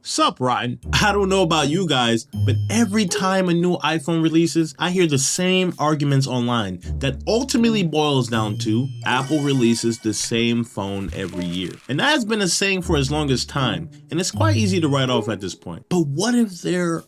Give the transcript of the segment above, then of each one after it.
Sup, Rotten? I don't know about you guys, but every time a new iPhone releases, I hear the same arguments online that ultimately boils down to Apple releases the same phone every year. And that has been a saying for as long as time, and it's quite easy to write off at this point. But what if they're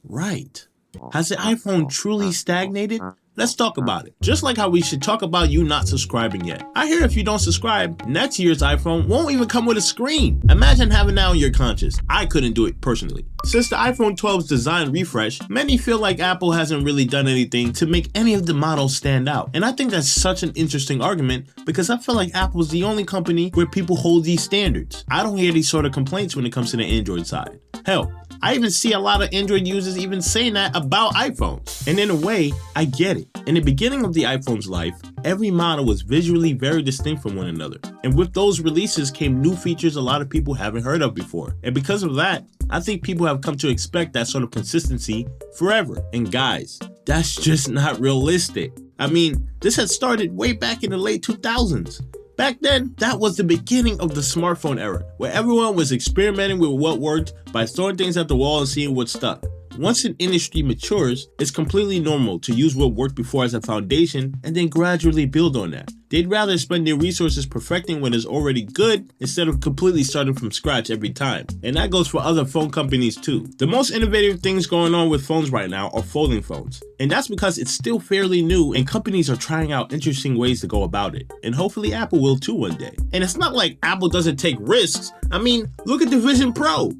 right? Has the iPhone truly stagnated? Let's talk about it. Just like how we should talk about you not subscribing yet. I hear if you don't subscribe, next year's iPhone won't even come with a screen. Imagine having that on your conscience. I couldn't do it personally. Since the iPhone 12's design refresh, many feel like Apple hasn't really done anything to make any of the models stand out. And I think that's such an interesting argument because I feel like Apple's the only company where people hold these standards. I don't hear these sort of complaints when it comes to the Android side. Hell, I even see a lot of Android users even saying that about iPhones. And in a way, I get it. In the beginning of the iPhone's life, every model was visually very distinct from one another. And with those releases came new features a lot of people haven't heard of before. And because of that, I think people have come to expect that sort of consistency forever. And guys, that's just not realistic. I mean, this had started way back in the late 2000s. Back then, that was the beginning of the smartphone era, where everyone was experimenting with what worked by throwing things at the wall and seeing what stuck. Once an industry matures, it's completely normal to use what worked before as a foundation and then gradually build on that. They'd rather spend their resources perfecting what is already good instead of completely starting from scratch every time. And that goes for other phone companies too. The most innovative things going on with phones right now are folding phones. And that's because it's still fairly new and companies are trying out interesting ways to go about it. And hopefully Apple will too one day. And it's not like Apple doesn't take risks. I mean, look at the Vision Pro.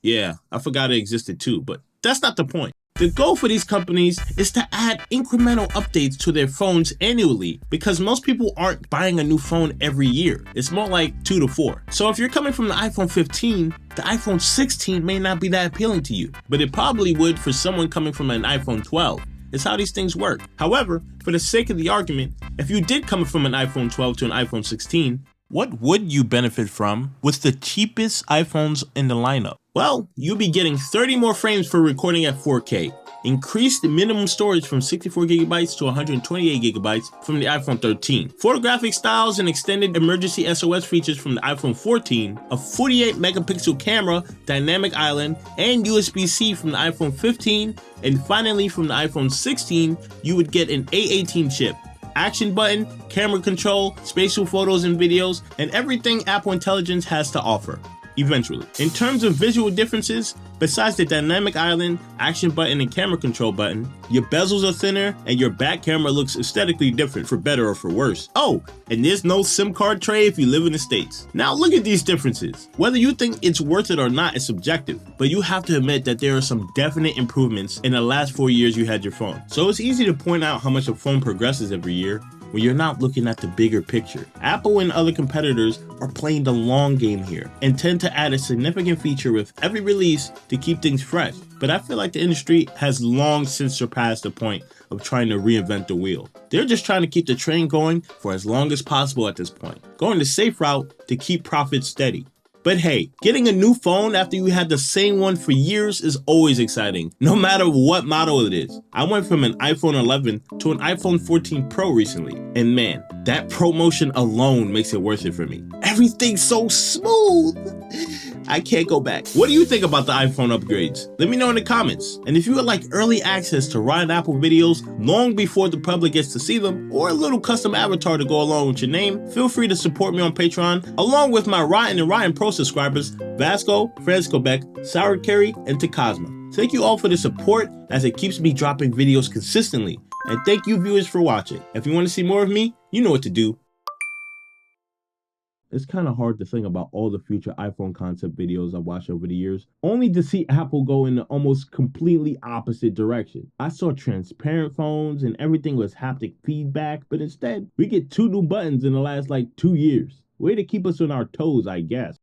Yeah, I forgot it existed too, but that's not the point. The goal for these companies is to add incremental updates to their phones annually because most people aren't buying a new phone every year. It's more like 2 to 4. So if you're coming from the iPhone 15, the iPhone 16 may not be that appealing to you, but it probably would for someone coming from an iPhone 12. It's how these things work. However, for the sake of the argument, if you did come from an iPhone 12 to an iPhone 16, what would you benefit from with the cheapest iPhones in the lineup? Well, you'll be getting 30 more frames for recording at 4K, increased minimum storage from 64 gigabytes to 128 gigabytes from the iPhone 13, photographic styles and extended emergency SOS features from the iPhone 14, a 48 megapixel camera, dynamic island, and USB-C from the iPhone 15, and finally from the iPhone 16, you would get an A18 chip, action button, camera control, spatial photos and videos, and everything Apple Intelligence has to offer. Eventually. In terms of visual differences, besides the dynamic island, action button, and camera control button, your bezels are thinner and your back camera looks aesthetically different for better or for worse. Oh, and there's no SIM card tray if you live in the States. Now look at these differences. Whether you think it's worth it or not is subjective, but you have to admit that there are some definite improvements in the last 4 years you had your phone. So it's easy to point out how much a phone progresses every year when you're not looking at the bigger picture. Apple and other competitors are playing the long game here and tend to add a significant feature with every release to keep things fresh. But I feel like the industry has long since surpassed the point of trying to reinvent the wheel. They're just trying to keep the train going for as long as possible at this point, going the safe route to keep profits steady. But hey, getting a new phone after you had the same one for years is always exciting, no matter what model it is. I went from an iPhone 11 to an iPhone 14 Pro recently, and man, that promotion alone makes it worth it for me. Everything's so smooth. I can't go back. What do you think about the iPhone upgrades? Let me know in the comments. And if you would like early access to Ryan Apple videos long before the public gets to see them, or a little custom avatar to go along with your name, feel free to support me on Patreon, along with my Ryan and Ryan Pro subscribers, Vasco, Frescobeck, Sour Carry, and Takazma. Thank you all for the support as it keeps me dropping videos consistently. And thank you viewers for watching. If you want to see more of me, you know what to do. It's kind of hard to think about all the future iPhone concept videos I've watched over the years, only to see Apple go in the almost completely opposite direction. I saw transparent phones and everything was haptic feedback, but instead, we get 2 new buttons in the last 2 years. Way to keep us on our toes, I guess.